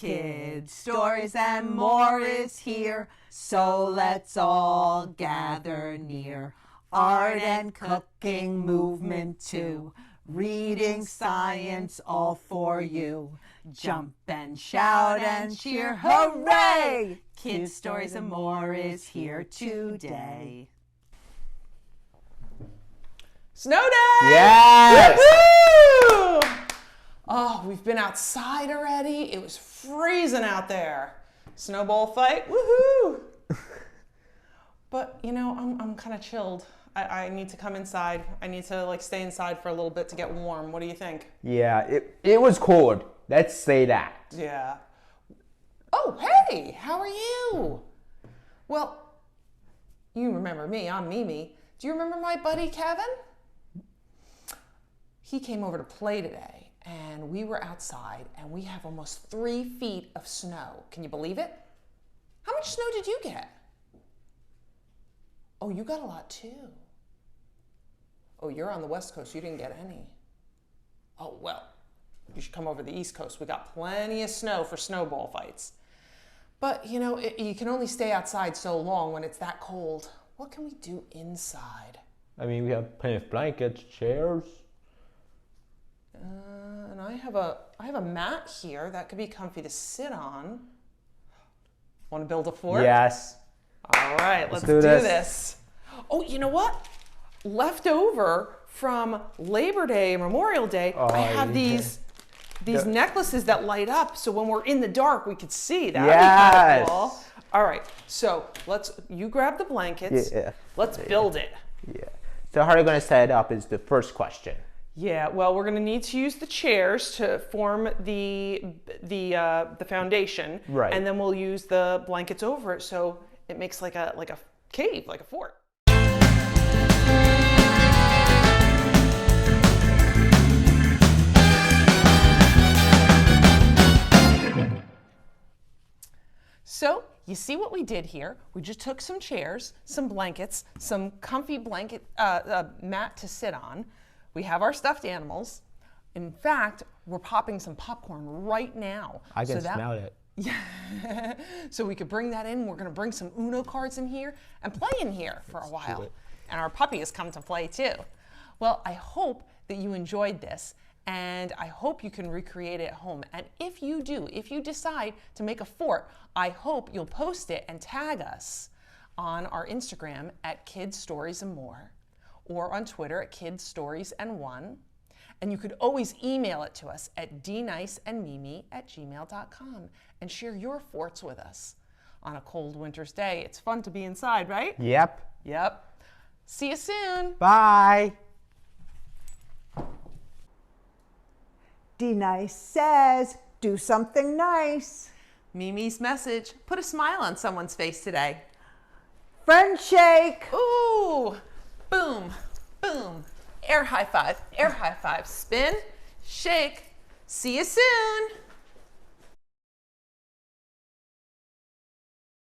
Kids, Stories, and More is here, so let's all gather near. Art and cooking, movement too, reading, science, all for you. Jump and shout and cheer, hooray! Kids, Stories, and More is here today. Snow day! Yes! Woo-hoo! Oh, we've been outside already. It was freezing out there. Snowball fight, woohoo! But you know, I'm kind of chilled. I need to come inside. I need to stay inside for a little bit to get warm. What do you think? Yeah, it was cold. Let's say that. Yeah. Oh, hey, how are you? Well, you remember me, I'm Mimi. Do you remember my buddy Kevin? He came over to play today, and we were outside, and we have almost 3 feet of snow. Can you believe it? How much snow did you get? Oh, you got a lot too. Oh, you're on the West Coast. You didn't get any. Oh, well, you should come over the East Coast. We got plenty of snow for snowball fights. But, you know, you can only stay outside so long when it's that cold. What can we do inside? I mean, we have plenty of blankets, chairs. And I have a mat here that could be comfy to sit on. Want to build a fort? Yes. All right, let's do this. Oh, you know what? Left over from Labor Day, Memorial Day, I have these necklaces that light up, so when we're in the dark, we could see. That'd be kind of cool. All right, so you grab the blankets. Yeah. Let's build it. Yeah. So how are you going to set it up is the first question. Yeah, well, we're going to need to use the chairs to form the foundation, right? And then we'll use the blankets over it, so it makes like a cave, like a fort. So you see what we did here? We just took some chairs, some blankets, some comfy mat to sit on. We have our stuffed animals. In fact, we're popping some popcorn right now. I can smell it. Yeah. So we could bring that in. We're going to bring some Uno cards in here and play in here for a while. And our puppy has come to play too. Well, I hope that you enjoyed this, and I hope you can recreate it at home. And if you do, if you decide to make a fort, I hope you'll post it and tag us on our Instagram at Kids Stories and More, or on Twitter at kidstoriesand1. And you could always email it to us at dniceandmimi@gmail.com and share your forts with us. On a cold winter's day, it's fun to be inside, right? Yep. Yep. See you soon. Bye. D-Nice says, do something nice. Mimi's message, put a smile on someone's face today. Friend shake. Ooh, boom, boom. Air high five, spin, shake. See you soon.